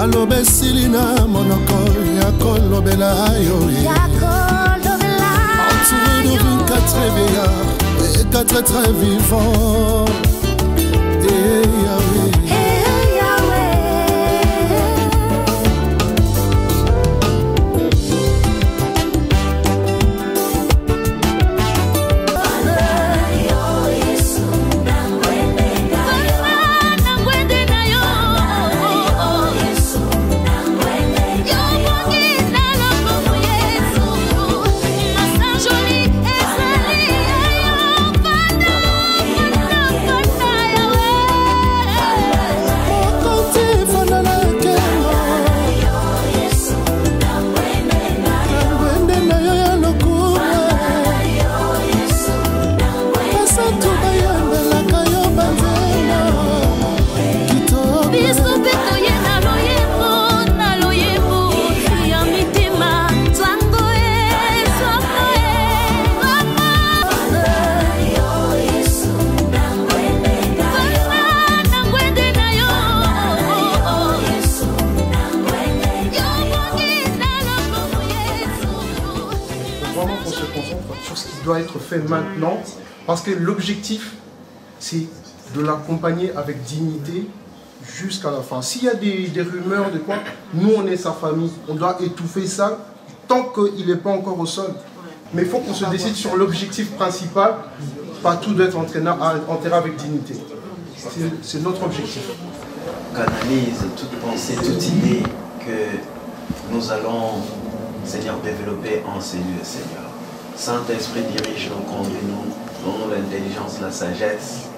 maloba esili na monoko ya kolobela yo entouré de rues 4 vieillards et 4 très vivants. Et Yahweh. Doit être fait maintenant parce que l'objectif c'est de l'accompagner avec dignité jusqu'à la fin. S'il y a des rumeurs de quoi, nous on est sa famille, on doit étouffer ça tant qu'il n'est pas encore au sol. Mais il faut qu'on se décide sur l'objectif principal, pas tout doit être enterré avec dignité. C'est notre objectif. Canalise toute pensée, toute idée que nous allons, Seigneur, développer en cellule, Seigneur. Saint-Esprit, dirige-nous, conduis-nous, donne-nous l'intelligence, la sagesse,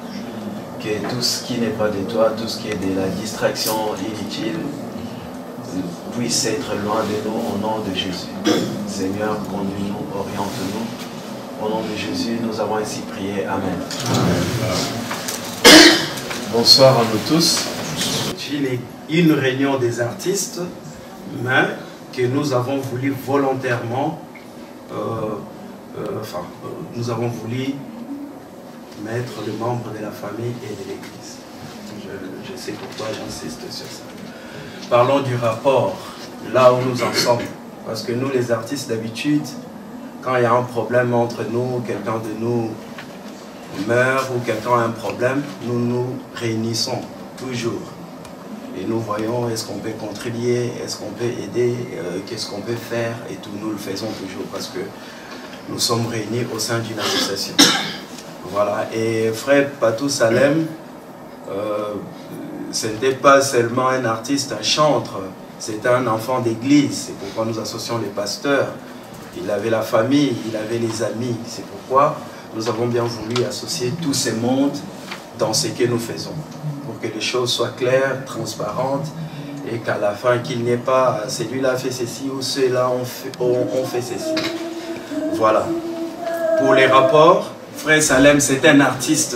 que tout ce qui n'est pas de toi, tout ce qui est de la distraction inutile, puisse être loin de nous au nom de Jésus. Seigneur, conduis-nous, oriente-nous. Au nom de Jésus, nous avons ainsi prié. Amen. Bonsoir à nous tous. Il y a une réunion des artistes, mais que nous avons voulu volontairement nous avons voulu mettre les membres de la famille et de l'Église. Je sais pourquoi j'insiste sur ça. Parlons du rapport, là où nous en sommes. Parce que nous, les artistes, d'habitude, quand il y a un problème entre nous, quelqu'un de nous meurt ou quelqu'un a un problème, nous nous réunissons toujours. Et nous voyons, est-ce qu'on peut contribuer, est-ce qu'on peut aider, qu'est-ce qu'on peut faire, et tout, nous le faisons toujours parce que nous sommes réunis au sein d'une association. Voilà, et frère Patou Salem, ce n'était pas seulement un artiste, un chantre, c'était un enfant d'église, c'est pourquoi nous associons les pasteurs. Il avait la famille, il avait les amis, c'est pourquoi nous avons bien voulu associer tous ces mondes dans ce que nous faisons, pour que les choses soient claires, transparentes, et qu'à la fin, qu'il n'y ait pas celui-là fait ceci ou ceux-là ont fait ceci. Voilà. Pour les rapports, frère Salem, c'est un artiste,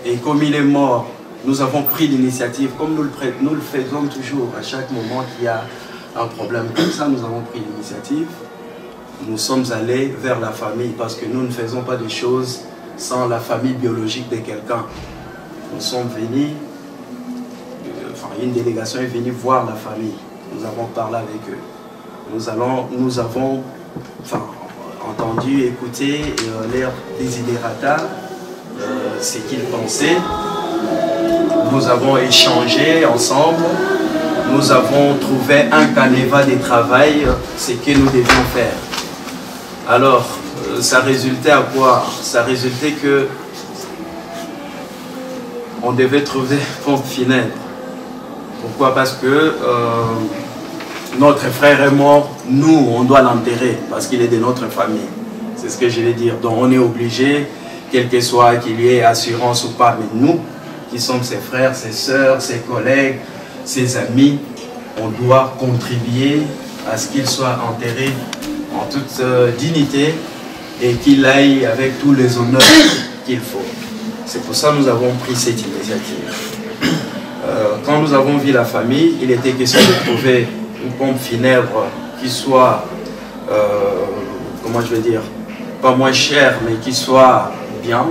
et comme il est mort, nous avons pris l'initiative, comme nous le faisons toujours, à chaque moment qu'il y a un problème comme ça, nous avons pris l'initiative. Nous sommes allés vers la famille, parce que nous ne faisons pas des choses sans la famille biologique de quelqu'un. Nous sommes venus, une délégation est venue voir la famille. Nous avons parlé avec eux. Nous avons entendu, écouté leur desiderata, ce qu'ils pensaient. Nous avons échangé ensemble. Nous avons trouvé un canevas de travail, ce que nous devions faire. Alors, ça résultait à quoi? Ça résultait que on devait trouver pompe funèbre. Pourquoi? Parce que notre frère est mort, nous, on doit l'enterrer, parce qu'il est de notre famille. C'est ce que je vais dire. Donc on est obligé, quel que soit qu'il y ait assurance ou pas, mais nous, qui sommes ses frères, ses sœurs, ses collègues, ses amis, on doit contribuer à ce qu'il soit enterré en toute dignité et qu'il aille avec tous les honneurs qu'il faut. C'est pour ça que nous avons pris cette initiative. Quand nous avons vu la famille, il était question de trouver une pompe funèbre qui soit, comment je vais dire, pas moins chère, mais qui soit bien,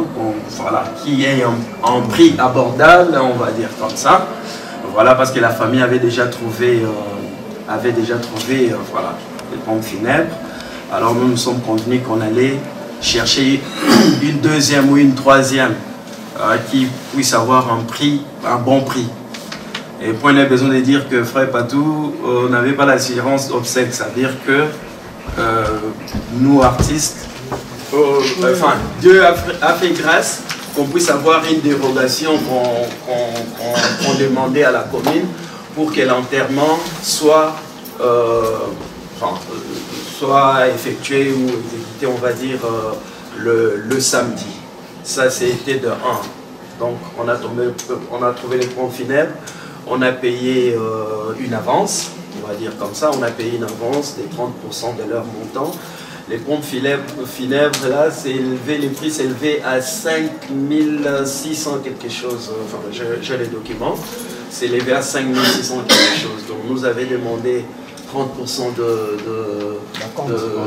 voilà, qui ait un prix abordable, on va dire comme ça. Voilà, parce que la famille avait déjà trouvé, voilà, les pompes funèbres. Alors nous nous sommes convenus qu'on allait chercher une deuxième ou une troisième qui puisse avoir un bon prix. Et point n'est besoin de dire que Frère Patou n'avait pas l'assurance obsèque, c'est-à-dire que nous artistes, Dieu a fait grâce qu'on puisse avoir une dérogation qu'on demandait à la commune pour que l'enterrement soit effectué ou exécuté, on va dire, le samedi. Ça, c'était de 1. Donc, on a trouvé les pompes funèbres, on a payé une avance, on va dire comme ça, on a payé une avance des 30% de leur montant. Les pompes funèbres, là, les prix s'élevaient à 5600 quelque chose, enfin, j'ai les documents, c'est élevé à 5600 quelque chose. Donc, nous avait demandé 30%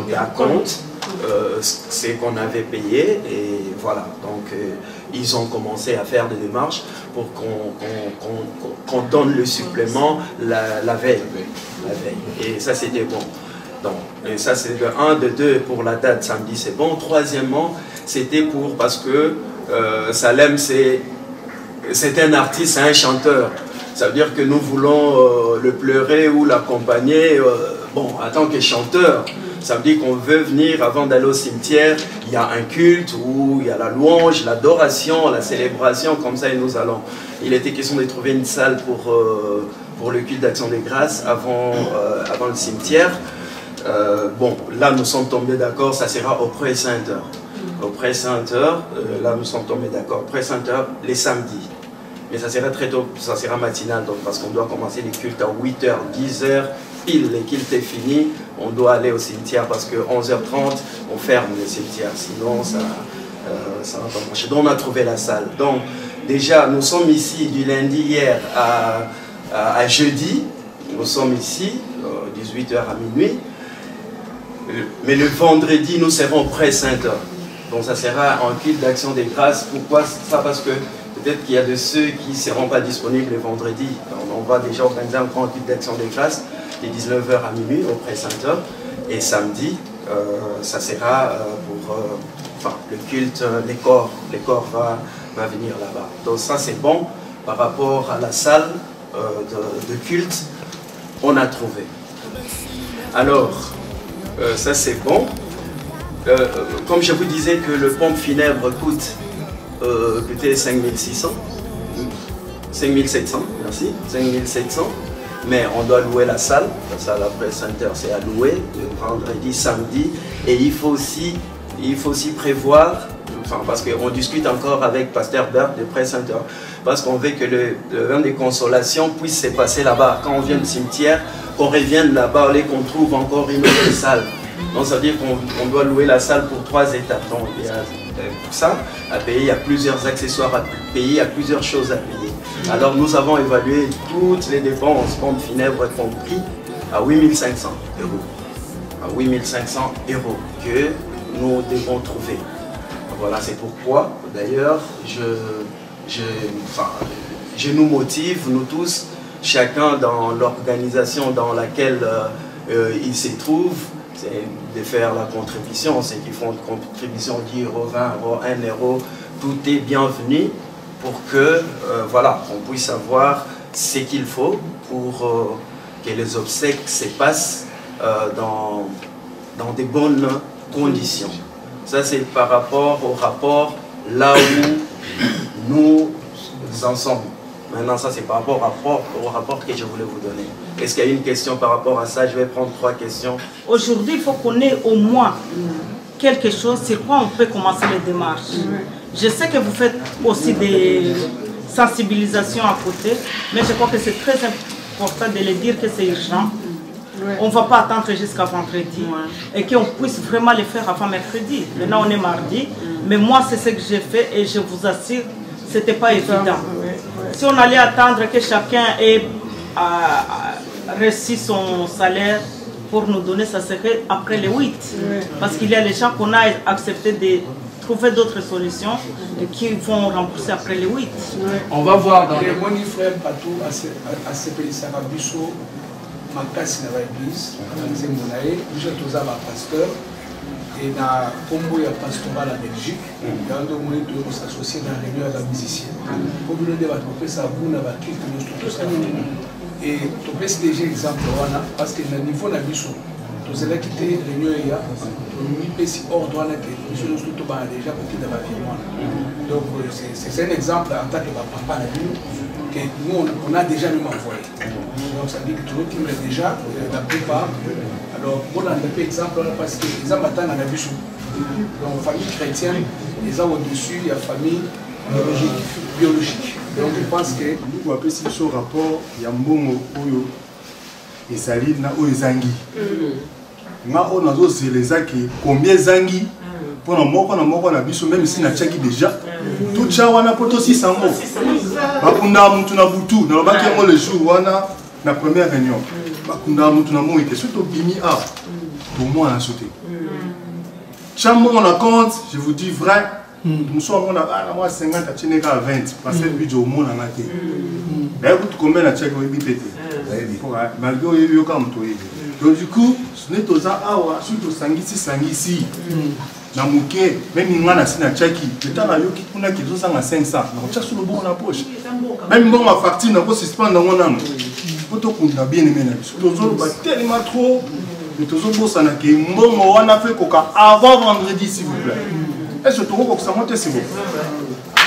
d'acompte, c'est qu'on avait payé, et voilà. Donc, ils ont commencé à faire des démarches pour qu'on donne le supplément la veille. Et ça, c'était bon. Donc, et ça, c'est de 1, de 2 pour la date samedi, c'est bon. Troisièmement, c'était parce que Salem, c'est un artiste, c'est un chanteur. Ça veut dire que nous voulons le pleurer ou l'accompagner, bon, en tant que chanteur. Ça veut dire qu'on veut venir, avant d'aller au cimetière, il y a un culte où il y a la louange, l'adoration, la célébration, comme ça, et nous allons. Il était question de trouver une salle pour le culte d'Action des Grâces avant le cimetière. Bon, là, nous sommes tombés d'accord, ça sera au Press Center. Au Press Center, là, nous sommes tombés d'accord. Press Center, les samedis. Mais ça sera très tôt, ça sera matinal, donc, parce qu'on doit commencer les cultes à 8h, 10h, pile, les cultes est fini, on doit aller au cimetière parce que 11h30, on ferme le cimetière, sinon ça va pas marcher. Donc on a trouvé la salle. Donc déjà, nous sommes ici du lundi hier à jeudi, nous sommes ici, 18h à minuit, mais le vendredi, nous serons au Press Center. Donc ça sera un culte d'Action des Grâces. Pourquoi ça? Parce que peut-être qu'il y a de ceux qui ne seront pas disponibles le vendredi. On va déjà organiser un grand culte d'Action des Grâces de 19h à minuit au Press Center. Et samedi, ça sera pour le culte, les corps va venir là-bas. Donc ça c'est bon par rapport à la salle de culte, on a trouvé. Alors, ça c'est bon. Comme je vous disais que le pompe funèbre coûte peut-être 5600, 5700, merci, 5700, mais on doit louer la salle après Center, c'est à louer, le vendredi, samedi, et il faut aussi prévoir, enfin, parce qu'on discute encore avec Pasteur Bert de Press Center, parce qu'on veut que le vin de consolation puisse se passer là-bas, quand on vient du cimetière, qu'on revienne là-bas, qu'on trouve encore une autre salle. Donc ça veut dire qu'on doit louer la salle pour 3 étapes. Donc il y a pour ça à payer, il y a plusieurs accessoires à payer, il y a plusieurs choses à payer. Alors nous avons évalué toutes les dépenses, pompes funèbres compris, à 8500 €. À 8500 € que nous devons trouver. Voilà, c'est pourquoi d'ailleurs je nous motive, nous tous, chacun dans l'organisation dans laquelle il se trouve, c'est de faire la contribution. Ceux qui font une contribution 10 €, 20 €, 1 €, tout est bienvenu pour que voilà, on puisse avoir ce qu'il faut pour que les obsèques se passent dans des bonnes conditions. Ça c'est par rapport au rapport là où nous en sommes. Maintenant, ça c'est par rapport au rapport que je voulais vous donner. Est-ce qu'il y a une question par rapport à ça? Je vais prendre 3 questions. Aujourd'hui, il faut qu'on ait au moins quelque chose sur quoi on peut commencer les démarches. Je sais que vous faites aussi des sensibilisations à côté, mais je crois que c'est très important de le dire que c'est urgent. On ne va pas attendre jusqu'à vendredi et qu'on puisse vraiment le faire avant mercredi. Maintenant, on est mardi, mais moi, c'est ce que j'ai fait et je vous assure, ce n'était pas évident. Si on allait attendre que chacun ait reçu son salaire pour nous donner, ça serait après le 8. Parce qu'il y a les gens qu'on a accepté de trouver d'autres solutions qui vont rembourser après les 8. On va voir dans les moni frères partout à Sepelisa Bisso, Makasi na l'église, dans Monae, déjà tous à pasteur et dans Combo ya pastoral en Belgique, dans le monde de s'associer dans la réunion de la musicienne. Pour vous donner votre ça vous n'a pas tout ça. Et tu peux déjà exemple parce que le niveau de Bisso, tous les qui étaient réunion il y a si ordre que nous sommes tout déjà côté de la vie. Donc c'est un exemple en tant que papa que nous on a déjà même envoyé. Donc ça dit que tout le monde qui déjà la plupart. Alors pour un exemple parce que les hommes attendent à la bichou. Donc famille chrétienne, les hommes au-dessus, il y a famille biologique. Donc je pense que nous appelons ce rapport il y a mbongo oyo ezali na oyo zangi. Nga on a aussi les aki combien zangi pour na moko na biso même si na tchaki déjà tout ça wana poto 600 mots bakunda mutu na butu na baki mo le jour wana na première réunion bakunda mutu na mo était surtout bimi a pour moi na sauté chambre on a compte je vous dis vrai nous sommes on a moi 50 à Chineka 20 parce que budget au monde en a été d'ailleurs combien na tchaki oui pété malgré yo comme toi. Donc du coup, ce n'est pas ça, surtout sangisi, na muke, même si on a signé Tchaki, le temps qui on a qui doit s'en à 500, on a sur le bon la poche. Même bon ma facture n'a pas suspendre dans mon âme. Pour tout qu'on a bien aimé na biso. Les autres bah tellement trop, mais tous autres ça n'a que bon on a fait coca avant vendredi s'il vous plaît. Est-ce que tu vois que ça monte c'est bon?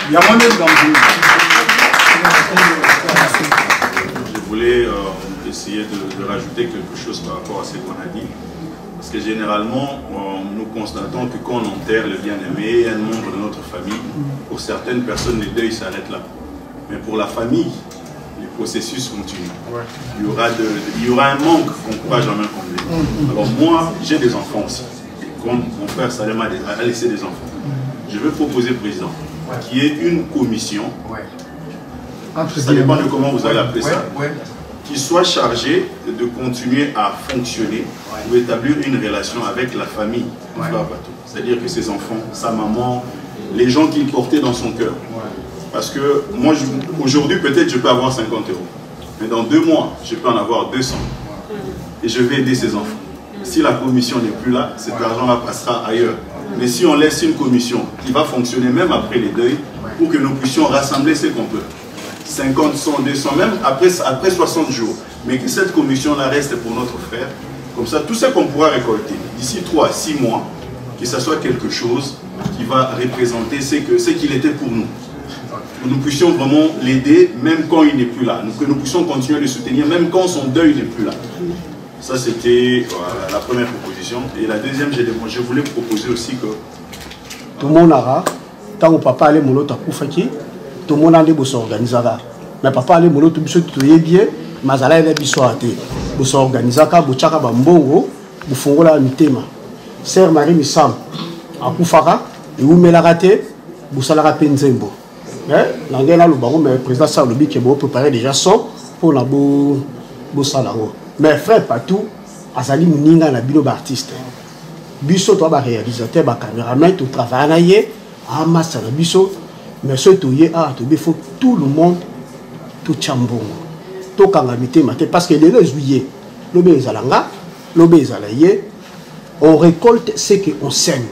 Il y a moins de Je voulais essayer de rajouter quelque chose par rapport à ce qu'on a dit. Parce que généralement, nous constatons que quand on enterre le bien-aimé, un membre de notre famille, pour certaines personnes, le deuil s'arrête là. Mais pour la famille, le processus continue. Il y aura un manque qu'on ne pourra jamais combler. Alors moi, j'ai des enfants aussi. Et comme mon frère Salem a laissé des enfants, je vais proposer, président, qu'il y ait une commission. Ça dépend de comment vous allez appeler ça. Qui soit chargé de continuer à fonctionner ou établir une relation avec la famille. C'est-à-dire que ses enfants, sa maman, les gens qu'il portait dans son cœur. Parce que moi, aujourd'hui, peut-être je peux avoir 50 €. Mais dans 2 mois, je peux en avoir 200. Et je vais aider ses enfants. Si la commission n'est plus là, cet argent-là passera ailleurs. Mais si on laisse une commission qui va fonctionner même après les deuils, pour que nous puissions rassembler ce qu'on peut. 50, 100, 200, même après 60 jours. Mais que cette commission-là reste pour notre frère. Comme ça, tout ce qu'on pourra récolter d'ici 3 à 6 mois, que ce soit quelque chose qui va représenter ce qu'il était pour nous. Que nous puissions vraiment l'aider, même quand il n'est plus là. Que nous puissions continuer à le soutenir, même quand son deuil n'est plus là. Ça, c'était la première proposition. Et la deuxième, je voulais proposer aussi que... Tout le monde a, tant que papa allait mon autre tout le monde a dit que s'organiser. Mais papa allait mon autre bien, mais ça allait bien vous s'organiser, vous tchaka bambongo, vous fongez la mitema. Sœur Marie Missam, à Koufara, et vous me la raté, vous salara penzembo. Mais l'angela le baron, mais le président Salobi qui est préparé déjà son pour la beau salaro. Mais frère partout, Azali Mninga na bino artiste. Biso toi ba réalisateur, ba caméraman, tout travail à massa na biso. Mais ce qui est il faut tout le monde, tout chambon, tout kangamité, parce que le juillet, on récolte ce qu'on sème.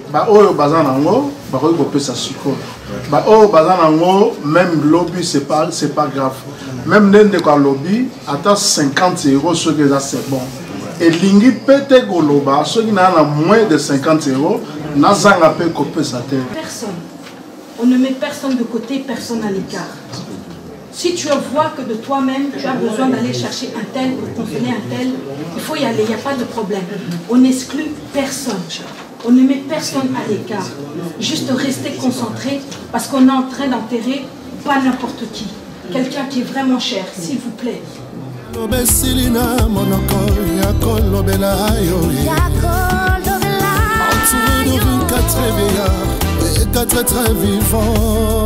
Même lobby, c'est pas grave. Même dans le lobby, attends 50 €, ce que c'est bon. Et l'ingi peut-être goloba, ceux qui n'ont moins de 50 €, n'a pas pu couper sa terre. Personne. On ne met personne de côté, personne à l'écart. Si tu vois que de toi-même, tu as besoin d'aller chercher un tel pour consommer un tel, il faut y aller, il n'y a pas de problème. On n'exclut personne. On ne met personne à l'écart. Juste rester concentré parce qu'on est en train d'enterrer pas n'importe qui. Quelqu'un qui est vraiment cher, s'il vous plaît. Très vivant.